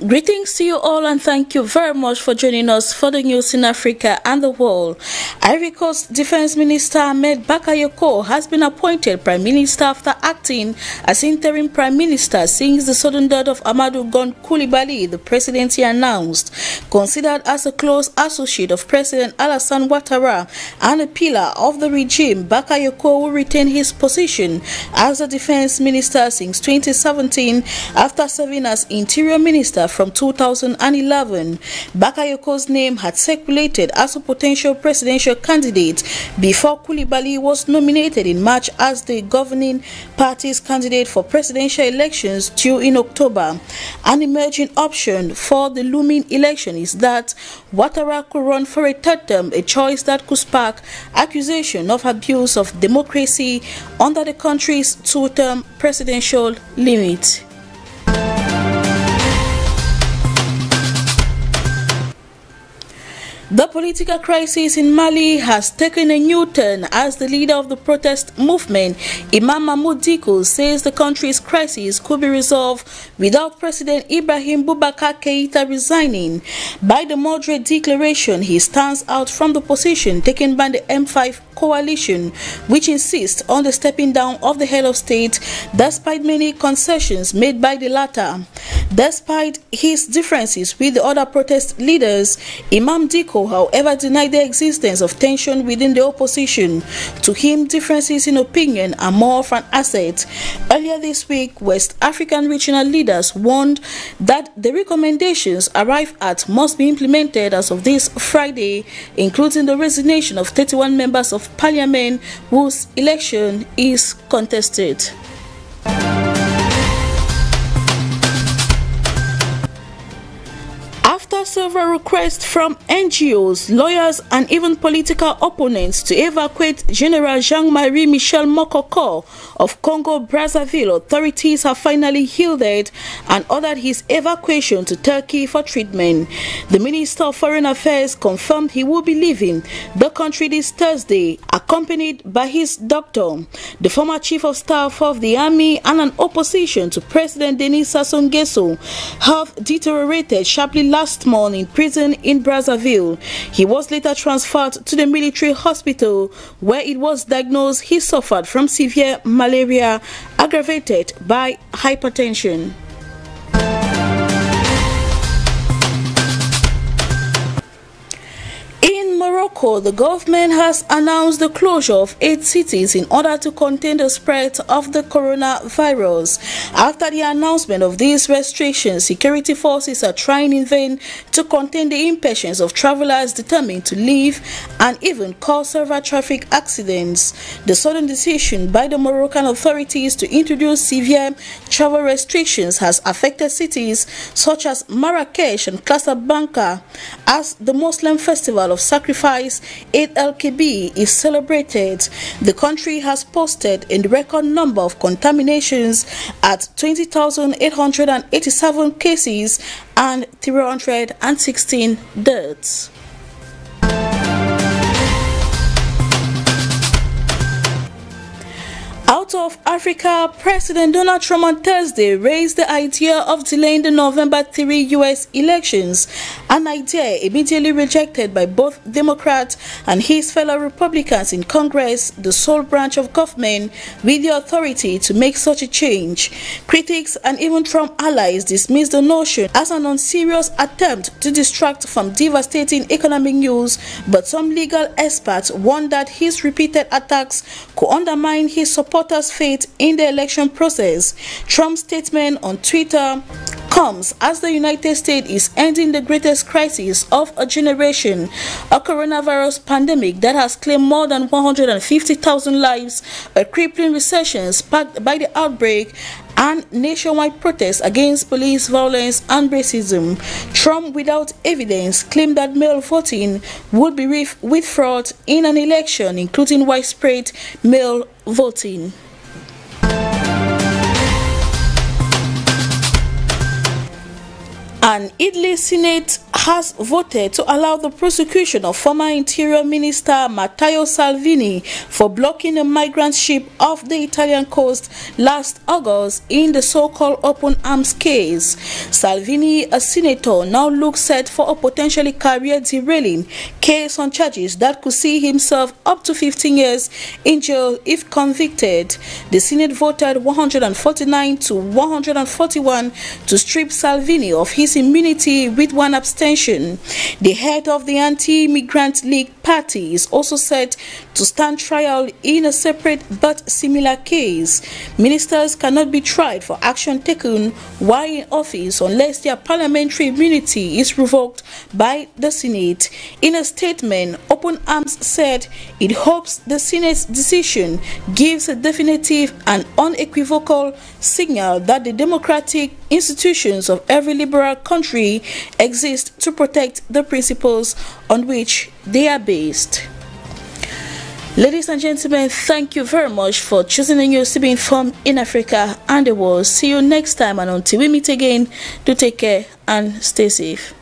Greetings to you all and thank you very much for joining us for the news in Africa and the world. Ivory Coast Defense Minister Ahmed Bakayoko has been appointed Prime Minister after acting as interim Prime Minister since the sudden death of Amadou Gon Coulibaly, the president he announced. Considered as a close associate of President Alassane Ouattara and a pillar of the regime, Bakayoko will retain his position as the Defense Minister since 2017 after serving as Interior Minister from 2011. Bakayoko's name had circulated as a potential presidential candidate before Coulibaly was nominated in March as the governing party's candidate for presidential elections due in October. An emerging option for the looming election is that Ouattara could run for a third term, a choice that could spark accusation of abuse of democracy under the country's two-term presidential limit. The political crisis in Mali has taken a new turn as the leader of the protest movement, Imam Mahmoud Dicko, says the country's crisis could be resolved without President Ibrahim Boubacar Keïta resigning. By the moderate declaration, he stands out from the position taken by the M5 coalition, which insists on the stepping down of the head of state despite many concessions made by the latter. Despite his differences with the other protest leaders, Imam Dicko, however, denied the existence of tension within the opposition. To him, differences in opinion are more of an asset. Earlier this week, West African regional leaders warned that the recommendations arrived at must be implemented as of this Friday, including the resignation of 31 members of parliament whose election is contested. After several requests from NGOs, lawyers and even political opponents to evacuate General Jean-Marie Michel Mokoko of Congo-Brazzaville, authorities have finally yielded and ordered his evacuation to Turkey for treatment. The Minister of Foreign Affairs confirmed he will be leaving the country this Thursday, accompanied by his doctor. The former Chief of Staff of the Army and an opposition to President Denis Sassou Nguesso have deteriorated sharply last month in prison in Brazzaville. He was later transferred to the military hospital where it was diagnosed he suffered from severe malaria aggravated by hypertension. Morocco, the government has announced the closure of 8 cities in order to contain the spread of the coronavirus. After the announcement of these restrictions, security forces are trying in vain to contain the impatience of travelers determined to leave and even cause several traffic accidents. The sudden decision by the Moroccan authorities to introduce severe travel restrictions has affected cities such as Marrakesh and Casablanca as the Muslim festival of sacrifice Eid al-Kabir is celebrated. The country has posted a record number of contaminations at 20,887 cases and 316 deaths. Out of Africa, President Donald Trump on Thursday raised the idea of delaying the November 3 U.S. elections, an idea immediately rejected by both Democrats and his fellow Republicans in Congress, the sole branch of government with the authority to make such a change. Critics and even Trump allies dismissed the notion as an unserious attempt to distract from devastating economic news, but some legal experts warned that his repeated attacks could undermine his supporters' faith in the election process. Trump's statement on Twitter comes as the United States is ending the greatest crisis of a generation, a coronavirus pandemic that has claimed more than 150,000 lives, a crippling recession sparked by the outbreak, and nationwide protests against police violence and racism. Trump, without evidence, claimed that mail voting would be with fraud in an election, including widespread mail voting. An Italy Senate has voted to allow the prosecution of former Interior Minister Matteo Salvini for blocking a migrant ship off the Italian coast last August in the so-called open arms case. Salvini, a senator, now looks set for a potentially career-derailing case on charges that could see him serve up to 15 years in jail if convicted. The Senate voted 149 to 141 to strip Salvini of his immunity with one abstention. The head of the Anti-Immigrant League party is also set to stand trial in a separate but similar case. Ministers cannot be tried for action taken while in office unless their parliamentary immunity is revoked by the Senate. In a statement, Open Arms said it hopes the Senate's decision gives a definitive and unequivocal signal that the democratic institutions of every liberal country exist to protect the principles on which they are based. Ladies and gentlemen, thank you very much for choosing the news to be informed in Africa and the world. See you next time, and until we meet again, do take care and stay safe.